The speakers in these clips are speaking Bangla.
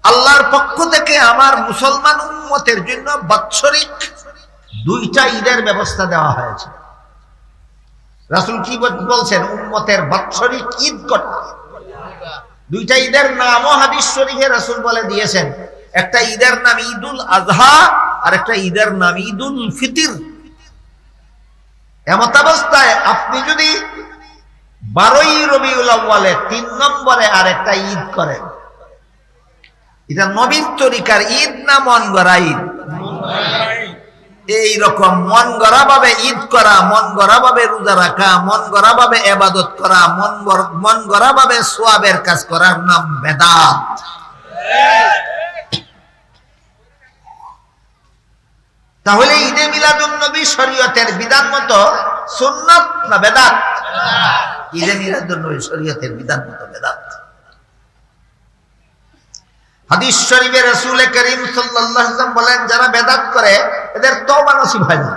আল্লাহর পক্ষ থেকে আমার মুসলমান উম্মতের জন্য বাৎসরিক 2টা ঈদের ব্যবস্থা দেওয়া হয়েছে। রাসূল কি বলছেন? উম্মতের বাৎসরিক ঈদ কটা? 2টা ঈদের নামও হাদিস শরীফে রাসূল বলে দিয়েছেন। একটা ঈদের নাম ঈদুল আজহা আর একটা ঈদের নাম ঈদুল ফিতর। এমত অবস্থায় আপনি যদি 12ই রবিউল আউয়ালে 3 নম্বরে আর একটা ঈদ করেন, এটা নবীর তরিকার ঈদ না মন গড়া ঈদ? এইরকম মন গড়া ভাবে ঈদ করা, মন গড়া ভাবে রোজা রাখা, মন গড়া ভাবে ইবাদত করা, মন গড়া ভাবে সওয়াবের কাজ করার নাম বেদাত। তাহলে ঈদে মিলাদুন নবী শরীয়তের বিধান মতো সুন্নাত না বেদাত? ঈদে মিলাদুন নবী শরীয়তের বিধান মতো বেদাত। হাদিস শরীফে রাসূল করিম সাল্লাল্লাহু আলাইহি ওয়াসাল্লাম বলেন, যারা বেদাত করে এদের তওবা নসিব হয় না।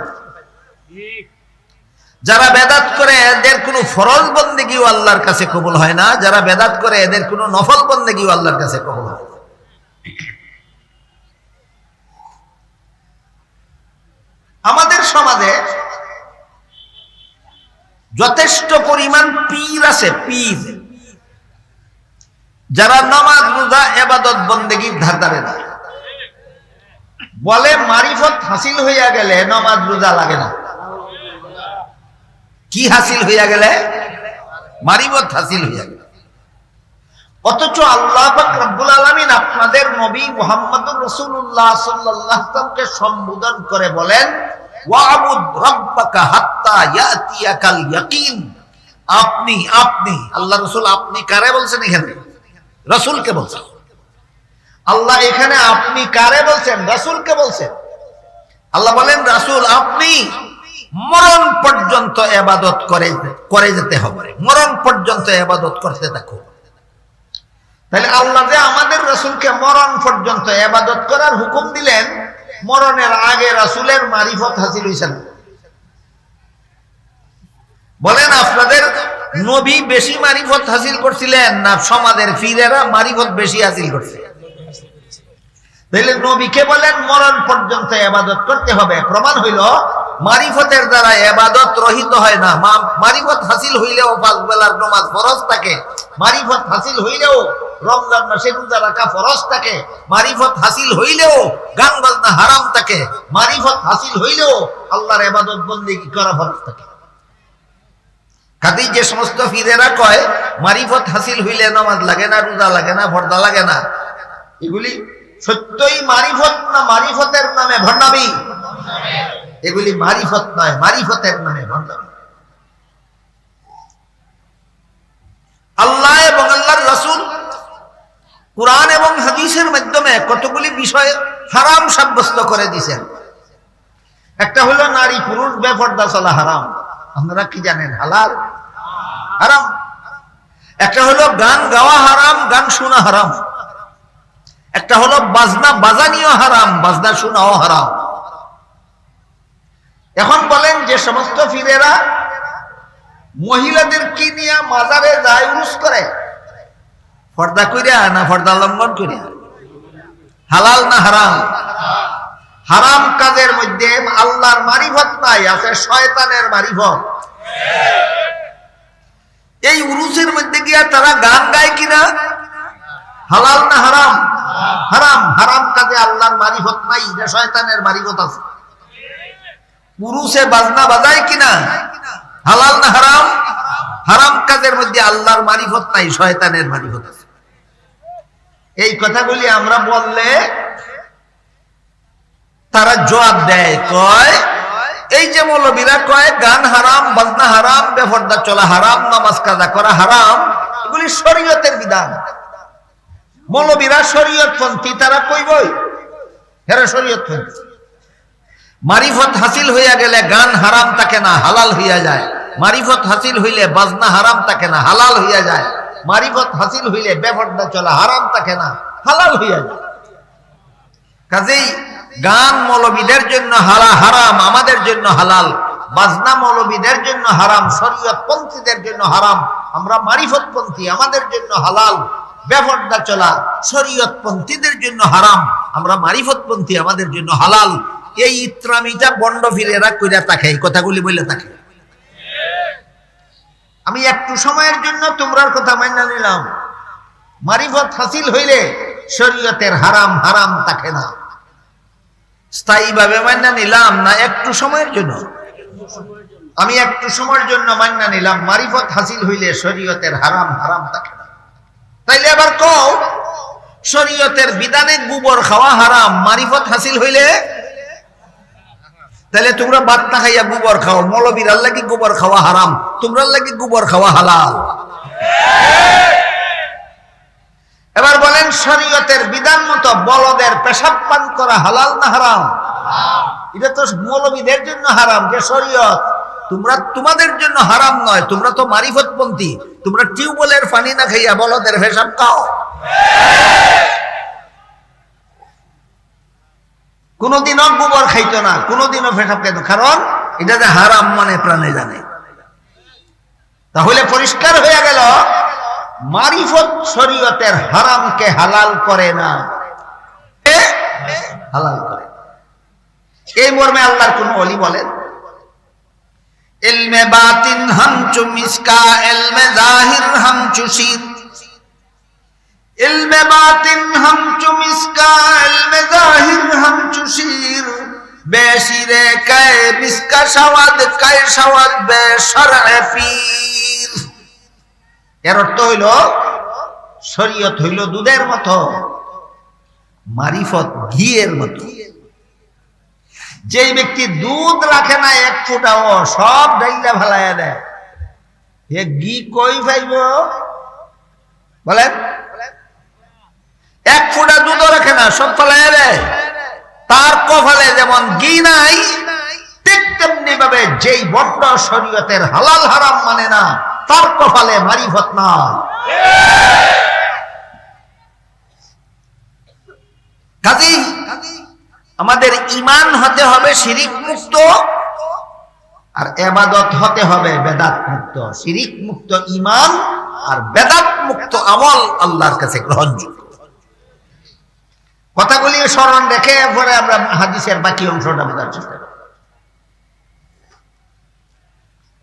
যারা বেদাত করে এদের কোনো ফরজ বন্দেগীও আল্লাহর কাছে কবুল হয় না। যারা বেদাত করে এদের কোনো নফল বন্দেগীও আল্লাহর কাছে কবুল হয় না। আমাদের সমাজে যথেষ্ট পরিমাণ পীর আছে, পীর, যারা নামাজ রোজা ইবাদত বন্দেগীর ধার ধারে না। বলে মারিফত হাসিল হইয়া গেলে নামাজ রোজা লাগে না। কি হাসিল হইয়া গেলে? মারিফত হাসিল হইয়া গেলে। অথচ আল্লাহ পাক রব্বুল আলামিন আপনাদের নবী মুহাম্মদুর রাসূলুল্লাহ সাল্লাল্লাহু আলাইহি ওয়াসাল্লামকে সম্বোধন করে বলেন, ওয়া'বুদ রাব্বাকা হাত্তা ইয়াতিয়াকাল ইয়াকিন। আপনি আল্লাহ রাসূল আপনি কারে বলছেন? এখানে রাসূলকে বলছেন। আল্লাহ এখানে আপনি কারে বলছেন? রাসূলকে বলছেন। আল্লাহ বলেন, রাসূল আপনি মরণ পর্যন্ত ইবাদত করে যেতে হবে, মরণ পর্যন্ত ইবাদত করতে থাকো। তাহলে আল্লাহ যে আমাদের রাসূলকে মরণ পর্যন্ত ইবাদত করার হুকুম দিলেন, মরণের আগে রাসূলের মারিফত হাসিল হইছে না? বলেন, আপনাদের নবী বেশি মারিফত হাসিল করছিলেন না সমাজের ফিরেরা মারিফত বেশি হাসিল করছে? তাহলে নবীকে বলেন মরণ পর্যন্ত ইবাদত করতে হবে, প্রমাণ হইল মারিফতের দ্বারা ইবাদত রহিত হয় না। মারিফত হাসিল হইলেও 5 বেলার নামাজ ফরজ থাকে, মারিফত হাসিল হইলেও রমজান মাসে রোজা রাখা ফরজ থাকে, মারিফত হাসিল হইলেও গান বাজনা হারাম থাকে, মারিফত হাসিল হইলেও আল্লাহর ইবাদত বন্দেগী করা ফরজ থাকে। কাজেই যে সমস্ত ফিরেরা কয় মারিফত হাসিল হইলে নামাজ লাগে না, রোজা লাগে না, পর্দা লাগে না, এগুলি সত্যই মারিফত না মারিফতের নামে ভণ্ডামি? এগুলি মারিফত নয়, মারিফতের নামে ভণ্ডামি। আল্লাহ এবং আল্লাহর রাসূল কুরআন এবং হাদিসের মাধ্যমে কতগুলি বিষয় হারাম সাব্যস্ত করে দিয়েছেন। একটা হলো নারী পুরুষ বেপরদা চলা হারাম। আপনারা কি জানেন? হালাল হারাম। একটা হলো গান গাওয়া হারাম, গান শোনা হারাম। একটা হলো বাজনা বাজানিও হারাম, বাজনা শোনাও হারাম। এখন বলেন, যে সমস্ত ফিরেরা মহিলাদের কি নিয়ে মাজারে যায়, উরুস করে, পর্দা কইরা না পর্দা লঙ্ঘন করিয়া? হালাল না হারাম? হারাম কাজের মধ্যে আল্লাহর মারিফত নাই, আছে শয়তানের মারিফত। এই উরুসের মধ্যে গিয়া তারা গান গায় কিনা? হালাল না হারাম? হারাম। হারাম কাজে আল্লাহর মারিফত নাই, এটা শয়তানের মারিফত আছে। উরুসে বাজনা বাজায় কিনা? হালাল না হারাম? হারাম কাজের মধ্যে আল্লাহর মারিফত নাই, শয়তানের মারিফত আছে। এই কথাগুলি আমরা বললে তারা জবাব দেয়, কয় এই যে মৌলবীরা কয় গান হারাম, বাজনা হারাম, বেপরদা চলা হারাম, নামাজ কাজা করা হারাম, এগুলি শরীয়তের বিধান। মৌলবীরা শরীয়তপন্থী, তারা কইবই হেরা শরীয়তপন্থী। মারিফত হাসিল হইয়া গেলে গান হারাম থাকে না, হালাল হইয়া যায়। মারিফত হাসিল হইলে বাজনা হারাম থাকে না, হালাল হইয়া যায়। মারিফত হাসিল হইলে বেপরদা চলা হারাম থাকে না, হালাল হইয়া যায়। কাজেই গান মৌলবীদের জন্য হারাম, আমাদের জন্য হালাল। বাজনা মৌলবীদের জন্য হারাম, শরীয়তপন্থীদের জন্য হারাম। আমরা মারিফতপন্থী, আমাদের জন্য হালাল। বেপরদা চলা শরীয়তপন্থীদের জন্য হারাম, আমরা মারিফতপন্থী, আমাদের জন্য হালাল। এই ইত্রামিটা বন্ড ফিরেরা কইরা তাকে এই কথাগুলি বলে থাকে। আমি একটু সময়ের জন্য তোমরার কথা মাইনা নিলাম, মারিফত হাসিল হইলে শরীয়তের হারাম হারাম থাকে না। স্থায়ীভাবে মাইনা নিলাম না একটু সময়ের জন্য? আমি একটু সময়ের জন্য মাইনা নিলাম মারিফত হাসিল হইলে শরীয়তের হারাম হারাম থাকে না। তাইলে আবার কও শরীয়তের বিধানে গোবর খাওয়া হারাম, মারিফত হাসিল হইলে? তাহলে তোমরা ভাত না খাইয়া গোবর খাও, মৌলবীর লাগি গোবর খাওয়া হারাম, তোমরা লাগি গোবর খাওয়া হালাল। এবার বলেন শরীয়তের বিধান মতো বলদের পেশাব পান করা হালাল না হারাম? এটা তো মৌলবীদের জন্য হারাম যে শরীয়ত, তোমরা তোমাদের জন্য হারাম নয়, তোমরা তো মারিফতপন্থী, তোমরা টিউবওয়েলের পানি না খাইয়া বলদের পেশাব খাও। কোনদিনও গোবর খাইতো না, কোনদিনও পেশাব খাইতো, কারণ এটা যে হারাম মানে প্রাণে জানে। তাহলে পরিষ্কার হয়ে গেল মারিফত শরীয়তের হারামকে হালাল করে না, হালাল করে। এই মর্মে আল্লাহর কোন ওলি বলেন ইলমে বাতিন হামচু মিসকা ইলমে জাহির হামচু শির, ইলমে বাতিন হামচু মিসকা ইলমে জাহির হামচু শির, বেশিরে কায়ে মিসকা শাওয়াদ কায়ে শাওয়াদ বেশরএ পীর। এর অর্থ হইল শরীয়ত হইল দুধের মতো, মারিফত ঘিয়ের মতো। যে ব্যক্তি দুধ রাখে না এক ফোঁটাও, সব ডাইলা ফেলাইয়া দেয়, এ ঘি কই পাইব বলেন? এক ফোঁটা দুধও রাখে না, সব ফেলাইয়া দেয়। তার কপালে যেমন ঘি নাই, ঠিক তেমনি ভাবে যেই বড্ড শরীয়তের হালাল হারাম মানে না, তার কপালে মারিফত নাই। কাজী আমাদের ঈমান হতে হবে শিরিক মুক্ত, আর ইবাদত হতে হবে বেদাত মুক্ত। শিরিক মুক্ত ঈমান আর বেদাত মুক্ত আমল আল্লাহর কাছে গ্রহণযোগ্য। কথাগুলি স্মরণ রেখে পরে আমরা হাদিসের বাকি অংশটা বোঝার চেষ্টা করি।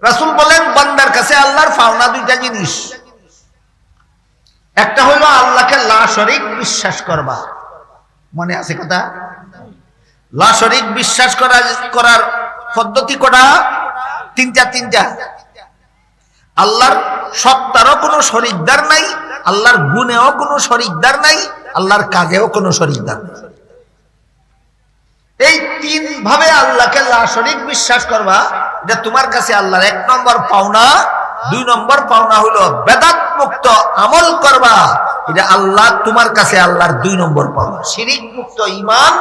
রাসূল বলেন বান্দার কাছে আল্লাহর পাওনা দুইটা জিনিস, একটা হলো আল্লাহকে লা শরীক বিশ্বাস করবা। মনে আছে কথা? লা শরীক বিশ্বাস করার পদ্ধতি কটা? তিনটা। আল্লাহর সত্তারও কোনো শরীকদার নাই, আল্লাহর গুণেও কোনো শরীকদার নাই, আল্লাহর কাজেও কোনো শরীকদার নাই। এই তিন ভাবে আল্লাহকে লা শরীক বিশ্বাস করবা, এটা তোমার কাছে আল্লাহর এক নম্বর পাওনা। দুই নম্বর পাওনা হলো বেদাত মুক্ত আমল করবা, এটা আল্লাহ তোমার কাছে আল্লাহর দুই নম্বর পাওনা। শিরিক মুক্ত ঈমান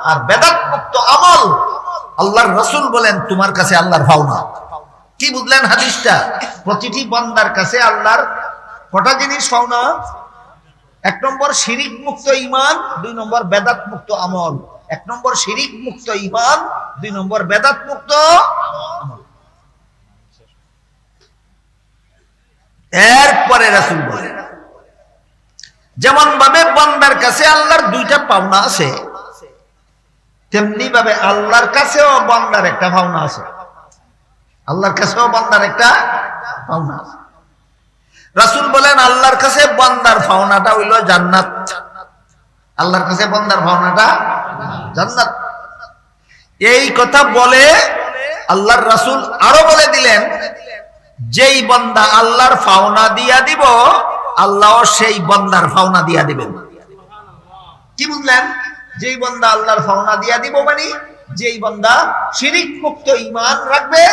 আর বেদাত মুক্ত আমল আল্লাহর রাসূল বলেন তোমার কাছে আল্লাহর পাওনা। কি বুঝলেন হাদিসটা? প্রতিটি বান্দার কাছে আল্লাহর কটা জিনিস পাওনা? এক নম্বর শিরিক মুক্ত ঈমান, দুই নম্বর বেদাত মুক্ত আমল। এক নম্বর শিরিক মুক্ত ঈমান, দুই নম্বর বেদাত মুক্ত আমল। এরপরে রাসূল বলেন যেমন ভাবে বান্দার কাছে আল্লাহর দুইটা পাওনা আছে, তেমনি ভাবে আল্লাহর কাছেও বান্দার একটা পাওনা আছে। আল্লাহর কাছেও বান্দার একটা পাওনা আছে। রাসূল বলেন আল্লাহর কাছে বান্দার পাওনাটা হইল জান্নাত। আল্লাহর কাছে বান্দার পাওনাটা জান্নাত। এই কথা বলে আল্লাহর রাসূল আরো বলে দিলেন যেই বান্দা আল্লাহর পাওনা দিয়া দিব, আল্লাহ সেই বান্দার পাওনা দিয়া দিবেন। কি বুঝলেন? যেই বান্দা আল্লাহর পাওনা দিয়া দিব মানে যেই বান্দা শিরিক মুক্ত ঈমান রাখবে,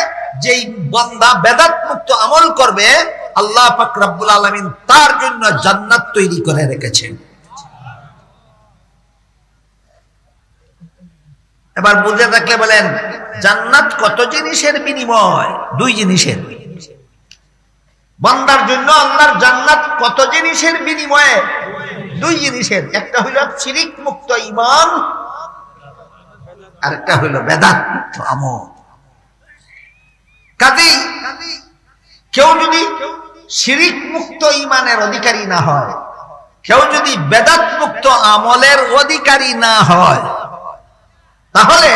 যেই বান্দা বেদাত মুক্ত আমল করবে, আল্লাহ পাক রব্বুল আলামিন তার জন্য জান্নাত তৈরি করে রেখেছেন। এবার বুঝে থাকলে বলেন জান্নাত কত জিনিসের বিনিময়? দুই জিনিসের। বান্দার জন্য আল্লাহর জান্নাত কত জিনিসের বিনিময়ে? দুই জিনিসের। একটা হইল শিরিক মুক্ত ঈমান, আর একটা হইল বেদাত মুক্ত আমল। কাজেই কেউ যদি শিরিক মুক্ত ঈমানের অধিকারী না হয়, কেউ যদি বেদাত মুক্ত আমলের অধিকারী না হয়, তাহলে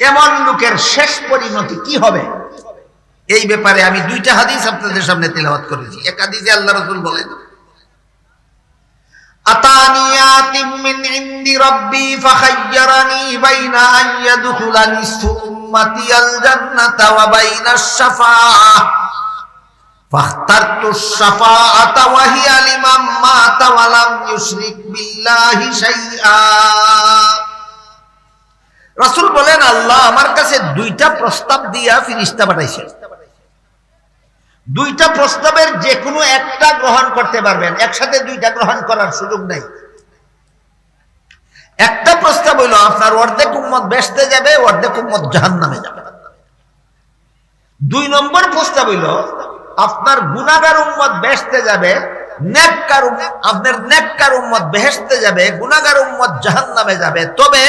এমন লোকের শেষ পরিণতি কি হবে? এই ব্যাপারে আমি দুইটা হাদিস আপনাদের সামনে তেলাওয়াত করেছি। এক হাদিসে আল্লাহ রাসূল বলেন, আতানিয়াতিম মিন ইনদি রাব্বি ফাখায়্যারানি বাইনা আন ইয়াদখুলা নিসফু উম্মতি আল জান্নাতা ওয়া বাইনাশ শাফাআহ ফাখতারতু শাফাআতা ওয়া হিয়া লিমান মাতা ওয়া লাম ইউশরিক বিল্লাহি শাইআ। রাসূল বলেন, আল্লাহ আমার কাছে দুইটা প্রস্তাব দিয়া ফেরেশতা পাঠাইছেন। দুইটা প্রস্তাবের যে কোনো একটা গ্রহণ করতে পারবেন, একসাথে দুইটা গ্রহণ করার সুযোগ নাই। একটা প্রস্তাব হইল আপনার অর্ধেক উম্মত বেহেশতে যাবে, অর্ধেক উম্মত জাহান্নামে যাবে। দুই নম্বর প্রস্তাব হইল আপনার গুনাহগার উম্মত বেহেশতে যাবে, আপনার নেককার উম্মত বেহেশতে যাবে, গুনাহগার উম্মত জাহান্নামে যাবে। তবে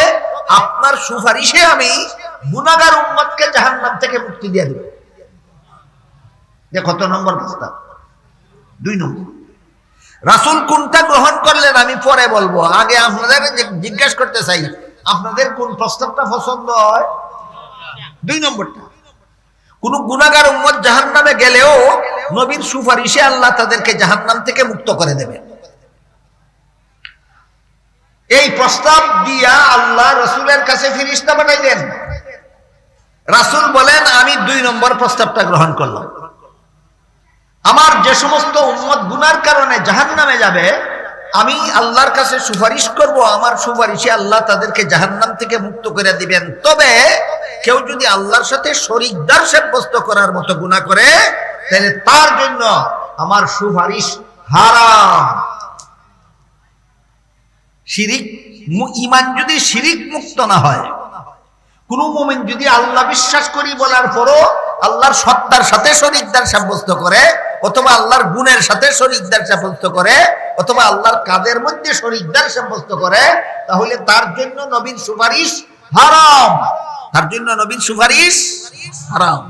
আপনার সুপারিশে আমি গুনাহগার উম্মতকে জাহান্নাম থেকে মুক্তি দিয়ে দেব। কত নম্বর প্রস্তাব? 2 নম্বর। রাসূল কোনটা গ্রহণ করলেন আমি পরে বলবো, আগে আপনাদের জিজ্ঞেস করতে চাই আপনাদের কোন প্রস্তাবটা পছন্দ হয়? 2 নম্বরটা। কোন গুনাহগার উম্মত জাহান্নামে গেলেও নবীর সুপারিশে আল্লাহ তাদেরকে জাহান্নাম থেকে মুক্ত করে দেবেন। এই প্রস্তাব দিয়া আল্লাহ রাসূলের কাছে ফেরেশতা পাঠাইলেন। রাসূল বলেন, আমি 2 নম্বর প্রস্তাবটা গ্রহণ করলাম। আমার যে সমস্ত উম্মত গুনার কারণে জাহান্নামে যাবে, আমি আল্লাহর কাছে সুপারিশ করব, আমার সুপারিশে আল্লাহ তাদেরকে জাহান্নাম থেকে মুক্ত করে দিবেন। তবে কেউ যদি আল্লাহর সাথে শরীকদার সাব্যস্ত করার মতো গুনাহ করে, তাহলে তার জন্য আমার সুপারিশ হারাম। শিরিক, ঈমান যদি শিরিক মুক্ত না হয়, কোন মুমিন যদি আল্লাহ বিশ্বাস করি বলার পরও আল্লাহর সত্তার সাথে শরীকদার সাব্যস্ত করে, অথবা আল্লাহর গুণের সাথে শরীকদার সাব্যস্ত করে, অথবা আল্লাহর কাজের মধ্যে শরীকদার সাব্যস্ত করে, তাহলে তার জন্য নবীর সুপারিশ হারাম। তার জন্য নবীর সুপারিশ হারাম।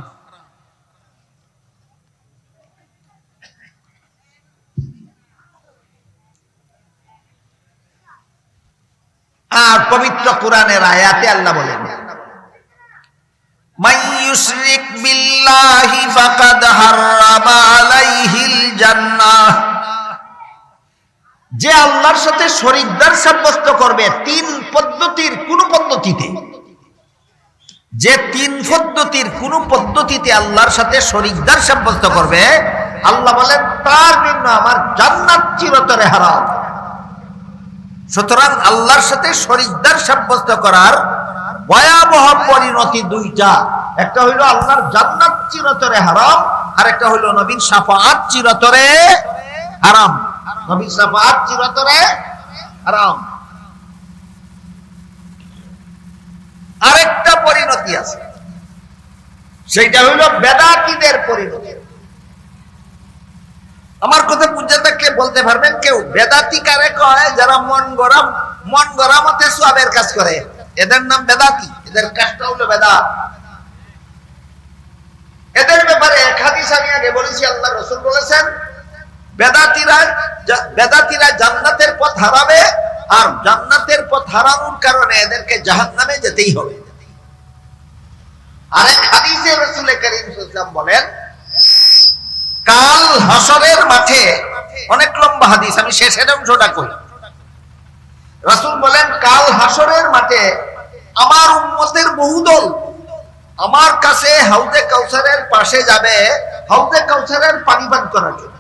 আর পবিত্র কোরআনের আয়াতে আল্লাহ বলেন, মান ইউশরিক বিল্লাহি ফাকাদ হারামা আলাইহিল জান্নাহ। যে আল্লাহর সাথে শরীকদার সাব্যস্ত করবে 3 পদ্ধতির কোন পদ্ধতিতে, যে 3 পদ্ধতির কোন পদ্ধতিতে আল্লাহর সাথে শরীকদার সাব্যস্ত করবে, আল্লাহ বলেন তার জন্য আমার জান্নাত চিরতরে হারাম। সুতরাং আল্লাহর সাথে শরীকদার সাব্যস্ত করার ভয়াবহ পরিণতি 2টা। একটা হইল আল্লাহর জান্নাত চিরতরে হারাম, আর একটা হইল নবীর শাফাআত চিরতরে হারাম। নবীর শাফাআত চিরতরে হারাম। আরেকটা পরিণতি আছে, সেইটা হইল বেদাতীদের পরিণতি। আমার কথা বুঝে থাকলে বলতে পারবেন কেউ? বেদাতি কারে কয়? যারা মন গড়া মতে সওয়াবের কাজ করে, এদের নাম বেদাতি। এদের কাজটা হলো বেদাত। এদের ব্যাপারে এক হাদিস আমি আগে বলেছি, আল্লাহ রাসূল বলেছেন বেদাতিরা জান্নাতের পথ হারাবে, আর জান্নাতের পথ হারানোর কারণে এদেরকে জাহান্নামে যেতেই হবে। আরেক হাদিসে রাসূল কারীম সাল্লাল্লাহু আলাইহি ওয়াসাল্লাম বলেন, কাল হাসরের মাঠে, অনেক লম্বা হাদিস, আমি শেষের অংশটা কই। রাসূল বলেন, কাল হাসরের মাঠে আমার উম্মতের বহুদল আমার কাছে হাউজে কাউসারের পাশে যাবে, হাউজে কাউসারের পানি পান করার জন্য।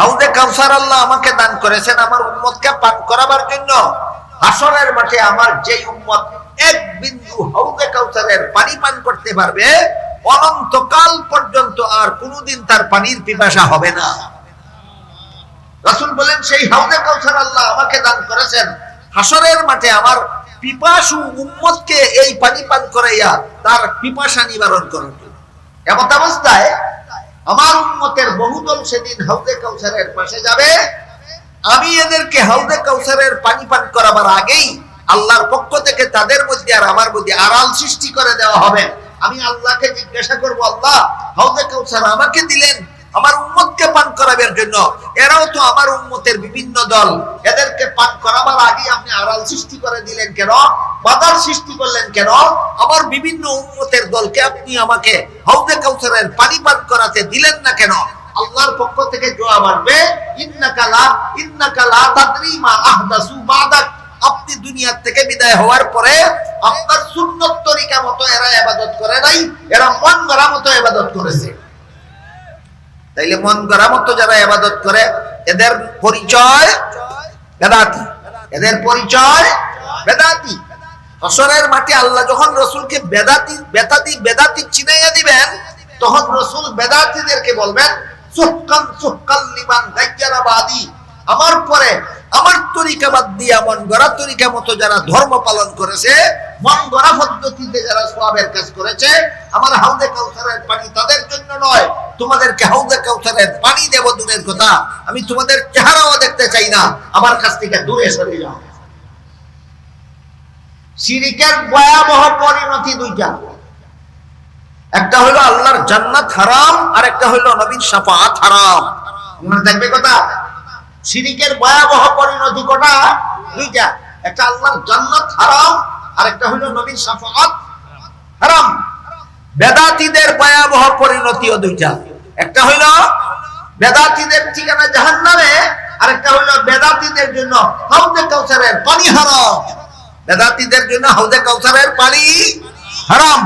হাউজে কাউসার আল্লাহ আমাকে দান করেছেন আমার উম্মতকে পান করাবার জন্য। হাসরের মাঠে আমার যেই উম্মত 1 বিন্দু হাউজে কাউসারের পানি পান করতে পারবে, অনন্তকাল পর্যন্ত আর কোনদিন তার পানির পিপাসা হবে না। রাসূল বলেন, সেই হাউজে কাউসার আল্লাহ আমাকে দান করেছেন হাসরের মাঠে আমার পিপাসু উম্মতকে এই পানি পান করাইয়া তার পিপাসা নিবারণ করার জন্য। এমন অবস্থায় আমার উম্মতের বহুদল সেদিন হাউজে কাউসারের পাশে যাবে। আমি এদেরকে হাউজে কাউসারের পানি পান করাবার আগেই আল্লাহর পক্ষ থেকে তাদের মধ্যে আর আমার মধ্যে আড়াল সৃষ্টি করে দেওয়া হবে। আমি আল্লাহকে জিজ্ঞাসা করব, আল্লাহ হাউজে কাউসার আমাকে দিলেন, আমার উম্মতকে পান করাবার জন্য। এরাও তো আমার উম্মতের বিভিন্ন দল, এদেরকে পান করাবার আগে আপনি আড়াল সৃষ্টি করে দিলেন কেন, বাধার সৃষ্টি করলেন কেন? আমার বিভিন্ন উম্মতের দলকে আপনি আমাকে হাউজে কাউসারের পানি পান করাতে দিলেন না কেন? আল্লাহর পক্ষ থেকে জবাব আসবে, ইন্নাকা লা তাদরি মা আহদাসু বাদাক। আপনি দুনিয়া থেকে বিদায় হওয়ার পরে আপনার সুন্নত তরিকা মতো এরা ইবাদত করে নাই, এরা মন গড়া মতো ইবাদত করেছে। তাইলে মন গড়া মতো যারা ইবাদত করে এদের পরিচয় বেদাতি, এদের পরিচয় বেদাতি। হাসরের মাঠে আল্লাহ যখন রাসূলকে বেদাতি চিনাইয়া দিবেন, তখন রাসূল বেদাতিদেরকে বলবেন, সুহকান সুহকাল লিমান গায়্যারা বাদি। আমার পরে আমার তরিকা বাদ দিয়ে মন গড়া তরিকা মতো যারা ধর্ম পালন করেছে, মন গড়া পদ্ধতিতে যারা সওয়াবের কাজ করেছে, আমার হাউজে কাউসারের পানি তাদের জন্য নয়। তোমাদেরকে হাউজে কাউসারের পানি দেব দূরের কথা, আমি তোমাদের চেহারাও দেখতে চাই না, আমার কাছ থেকে দূরে সরে যাও। শিরকের ভয়াবহ পরিণতি দুইটা, একটা হলো আল্লাহর জান্নাত হারাম, আর একটা হলো নবীর শাফাআত হারাম। মনে থাকবে কথা, শিরকের ভয়াবহ পরিণতি কটা? দুইটা, একটা আল্লাহর জান্নাত হারাম, আর একটা হলো নবীর শাফাআত হারাম। বেদাতীদের ভয়াবহ পরিণতিও দুইটা, একটা হলো বেদাতীদের ঠিকানা জাহান্নামে, আর একটা হলো বেদাতীদের জন্য হাউজে কাউসারের পানি হারাম। বেদাতীদের জন্য হাউজে কাউসারের পানি হারাম।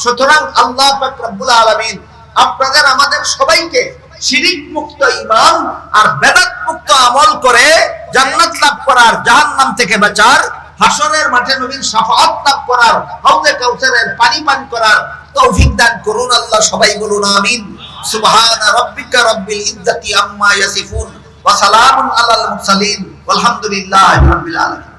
সুতরাং আল্লাহ পাক রব্বুল আলামিন আপনাদের আমাদের সবাইকে শিরিক মুক্ত ঈমান আর বেদাত মুক্ত আমল করে জান্নাত লাভ করার, জাহান্নাম থেকে বাঁচার, হাসরের মাঠে নবীর শাফাআত লাভ করার, হাউজে কাউসারের পানি পান করার তৌফিক দান করুন আল্লাহ। সবাই বলুন আমিন। সুবহানা রাব্বিকা রাব্বিল ইজ্জাতি আম্মা ইয়াসিফুন ওয়া সালামুন আলাল মুরসালিন ওয়ালহামদুলিল্লাহি রাব্বিল আলামিন।